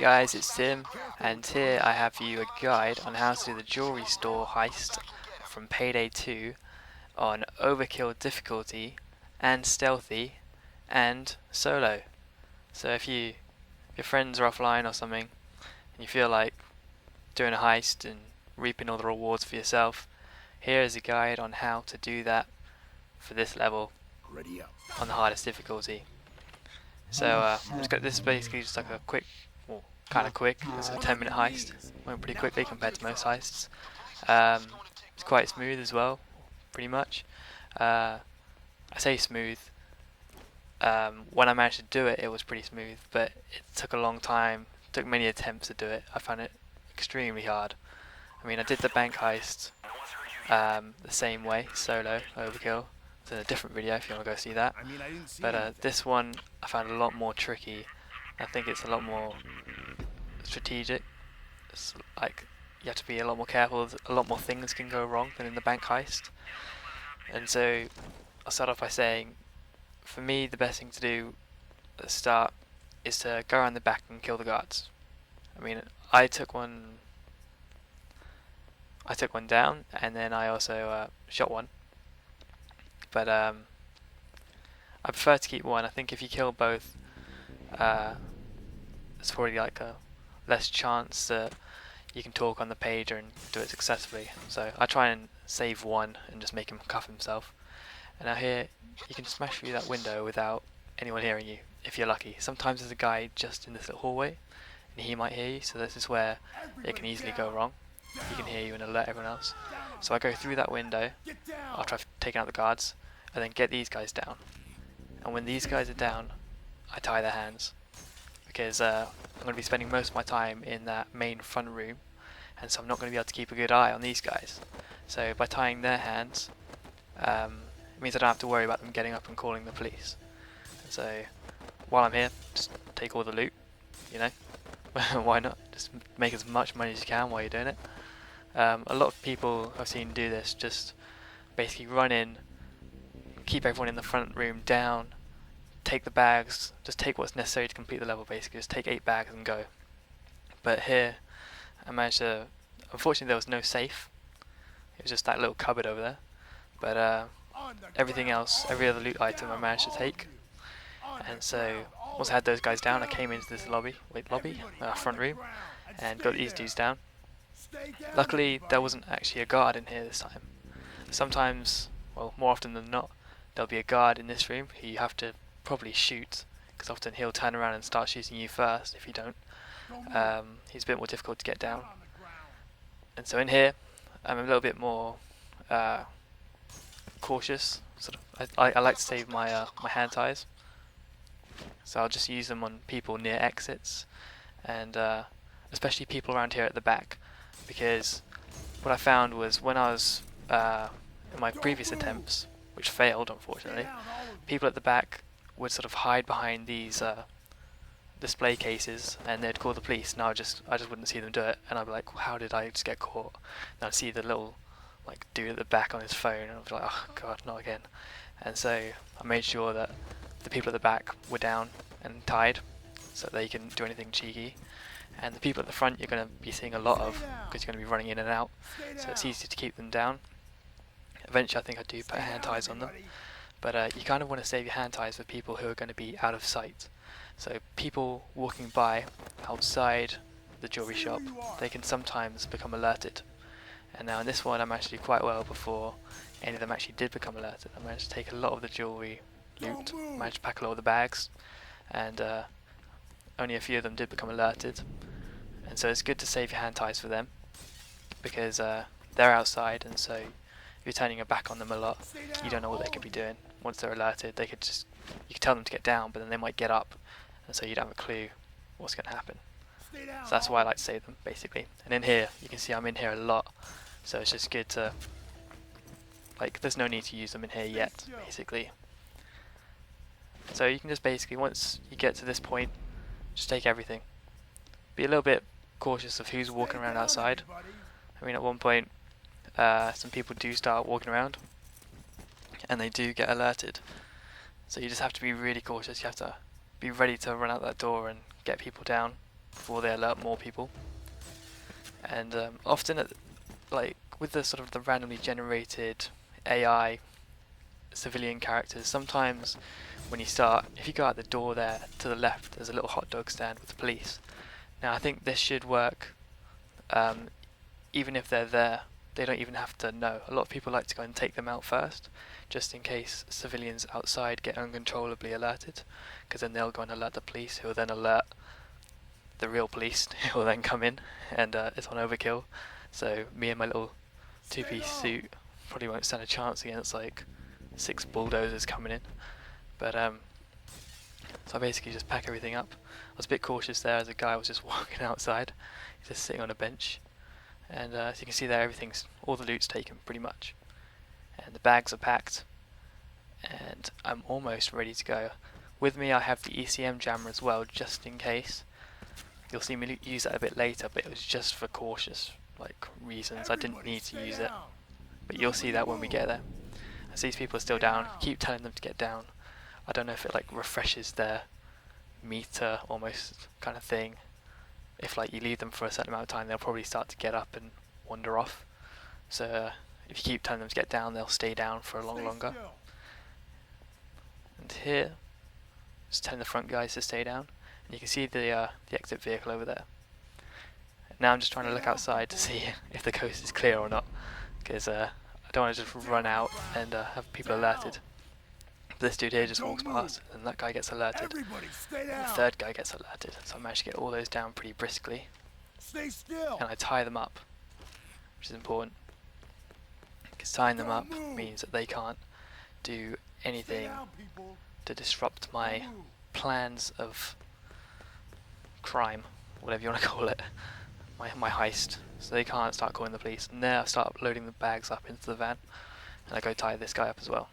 guys, it's Tim, and here I have you a guide on how to do the jewelry store heist from Payday 2 on Overkill difficulty and stealthy and solo. So if your friends are offline or something and you feel like doing a heist and reaping all the rewards for yourself, here is a guide on how to do that for this level on the hardest difficulty. So this is basically just like a quick, well, kind of quick. It's a 10-minute heist. Went pretty quickly compared to most heists. It's quite smooth as well, pretty much. I say smooth. When I managed to do it, it was pretty smooth, but it took a long time. It took many attempts to do it. I found it extremely hard. I mean, I did the bank heist the same way, solo, Overkill. It's in a different video if you want to go see that. But this one I found a lot more tricky. I think it's a lot more strategic. It's like you have to be a lot more careful. A lot more things can go wrong than in the bank heist. And so I'll start off by saying, for me, the best thing to do at the start is to go around the back and kill the guards. I mean, I took one down, and then I also shot one. But I prefer to keep one. I think if you kill both, there's probably like a less chance that you can talk on the page and do it successfully. So I try and save one and just make him cuff himself. And now here, you can smash through that window without anyone hearing you, if you're lucky. Sometimes there's a guy just in this little hallway, and he might hear you, so this is where it can easily go wrong. He can hear you and alert everyone else. So I go through that window after I've taken out the guards, and then get these guys down. And when these guys are down, I tie their hands, because I'm going to be spending most of my time in that main front room, and so I'm not going to be able to keep a good eye on these guys. So by tying their hands, it means I don't have to worry about them getting up and calling the police. And so while I'm here, just take all the loot, you know. Why not? Just make as much money as you can while you're doing it. A lot of people I've seen do this, just basically run in, keep everyone in the front room down, take the bags, just take what's necessary to complete the level basically, just take 8 bags and go. But here, I managed to, unfortunately there was no safe, it was just that little cupboard over there, but everything else, every other loot item I managed to take. And so, once I had those guys down, I came into this front room, and got these dudes down. Luckily, there wasn't actually a guard in here this time. Sometimes, well, more often than not, there'll be a guard in this room who you have to probably shoot, because often he'll turn around and start shooting you first if you don't. He's a bit more difficult to get down. And so in here, I'm a little bit more cautious. Sort of, I like to save my my hand ties. So I'll just use them on people near exits, and especially people around here at the back, because what I found was when I was in my previous attempts, which failed unfortunately, people at the back would sort of hide behind these display cases, and they'd call the police, and I just wouldn't see them do it, and I'd be like, how did I just get caught? And I'd see the little like dude at the back on his phone, and I'd be like, oh god, not again. And so I made sure that the people at the back were down and tied, so they can do anything cheeky. And the people at the front you're going to be seeing a lot of, because you're going to be running in and out, so it's easy to keep them down. Eventually I think I do put hand ties on them, but you kind of want to save your hand ties for people who are going to be out of sight. So people walking by outside the jewelry shop, they can sometimes become alerted. And now in this one I managed to do quite well before any of them actually did become alerted. I managed to take a lot of the jewelry loot, managed to pack a lot of the bags, and only a few of them did become alerted. And so it's good to save your hand ties for them, because they're outside, and so if you're turning your back on them a lot, you don't know what they could be doing. Once they're alerted, you can tell them to get down, but then they might get up, and so you don't have a clue what's going to happen. So that's why I like to save them, basically. And in here, you can see I'm in here a lot, so it's just good to, like, there's no need to use them in here yet, basically. So you can just basically, once you get to this point, just take everything. Be a little bit cautious of who's walking around outside. I mean, at one point, some people do start walking around, and they do get alerted. So you just have to be really cautious. You have to be ready to run out that door and get people down before they alert more people. And often, like with the sort of the randomly generated AI civilian characters, sometimes when you start, if you go out the door there to the left, there's a little hot dog stand with the police. Now I think this should work. Even if they're there, they don't even have to know. A lot of people like to go and take them out first, just in case civilians outside get uncontrollably alerted, because then they'll go and alert the police, who will then alert the real police, who will then come in, and it's on Overkill. So me and my little two-piece suit probably won't stand a chance against like 6 bulldozers coming in. But so I basically just pack everything up. I was a bit cautious there as a guy was just walking outside. He's just sitting on a bench. And as you can see there, all the loot's taken pretty much. And the bags are packed. And I'm almost ready to go. With me I have the ECM jammer as well, just in case. You'll see me use that a bit later, but it was just for cautious reasons. I didn't need to use it. But you'll see that when we get there. As these people are still down, keep telling them to get down. I don't know if it refreshes their meter almost kind of thing. If you leave them for a certain amount of time, they'll probably start to get up and wander off. So if you keep telling them to get down, they'll stay down for a lot longer. And here, just telling the front guys to stay down. And you can see the exit vehicle over there. Now I'm just trying to look outside to see if the coast is clear or not, because I don't want to just run out and have people alerted. This dude here just walks past, and that guy gets alerted. The third guy gets alerted, so I managed to get all those down pretty briskly. And I tie them up, which is important, because tying them up means that they can't do anything to disrupt my plans of crime, whatever you want to call it, my heist. So they can't start calling the police. And there I start loading the bags up into the van, and I go tie this guy up as well.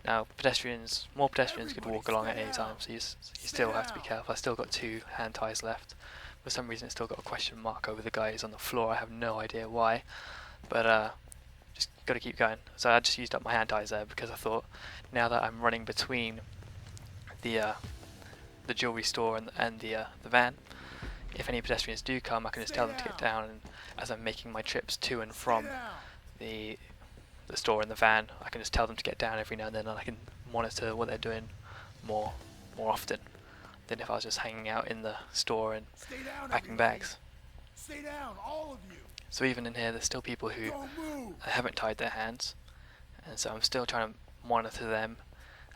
Now more pedestrians could walk along at any time, so you still have to be careful. I've still got 2 hand ties left. For some reason it's still got a question mark over the guy who's on the floor. I have no idea why, but just got to keep going. So I just used up my hand ties there, because I thought, now that I'm running between the jewelry store and the van, if any pedestrians do come, I can just tell them to get down, and as I'm making my trips to and from the store and the van, I can just tell them to get down every now and then, and I can monitor what they're doing more often than if I was just hanging out in the store and packing bags. Stay down, all of you. So even in here, there's still people who haven't tied their hands, and so I'm still trying to monitor them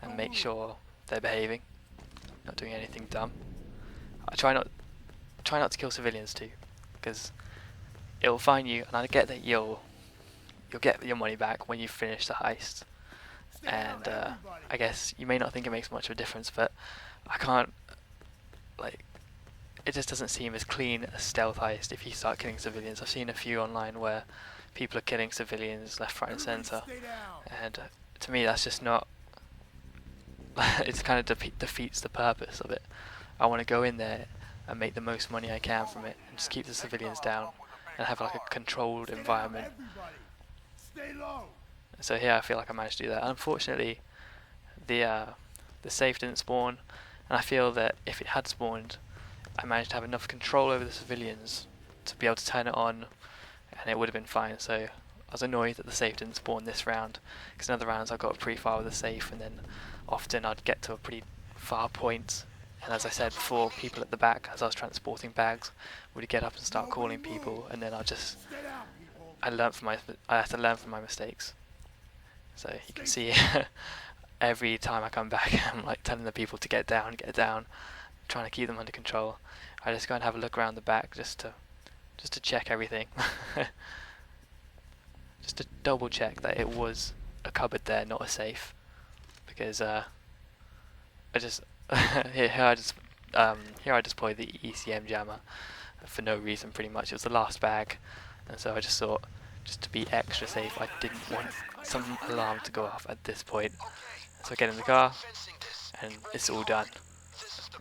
and make sure they're behaving, not doing anything dumb. I try not to kill civilians too, because it'll fine you, and I get that you'll get your money back when you finish the heist. And I guess you may not think it makes much of a difference, but I can't, it just doesn't seem as clean a stealth heist if you start killing civilians. I've seen a few online where people are killing civilians left, right and centre, and to me that's just not, it kind of defeats the purpose of it. I want to go in there and make the most money I can from it, and just keep the civilians down and have a controlled environment. So here I feel like I managed to do that. Unfortunately, the safe didn't spawn, and I feel that if it had spawned, I managed to have enough control over the civilians to be able to turn it on, and it would have been fine. So I was annoyed that the safe didn't spawn this round, because in other rounds I got a pre-fire with the safe, and then often I'd get to a pretty far point, and as I said before, people at the back, as I was transporting bags, would get up and start calling people, and then I had to learn from my mistakes. So you can see every time I come back, I'm telling the people to get down, trying to keep them under control. I just go and have a look around the back just to check everything, just to double check that it was a cupboard there, not a safe, because here I deployed the ECM jammer for no reason pretty much. It was the last bag, and so I just thought, just to be extra safe, I didn't want some alarm to go off at this point. So I get in the car, and it's all done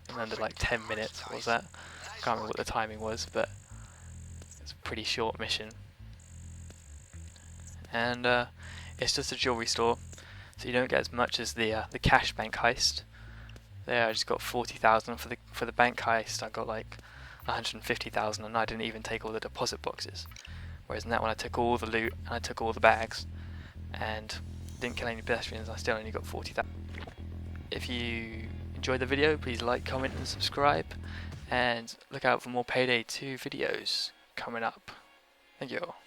in under 10 minutes. What was that? I can't remember what the timing was, but it's a pretty short mission. And it's just a jewelry store, so you don't get as much as the cash bank heist. There I just got 40,000 for the bank heist. I got 150,000 and I didn't even take all the deposit boxes. Whereas in that one I took all the loot and I took all the bags and didn't kill any pedestrians, I still only got 40,000. If you enjoyed the video, please like, comment and subscribe, and look out for more Payday 2 videos coming up. Thank you all.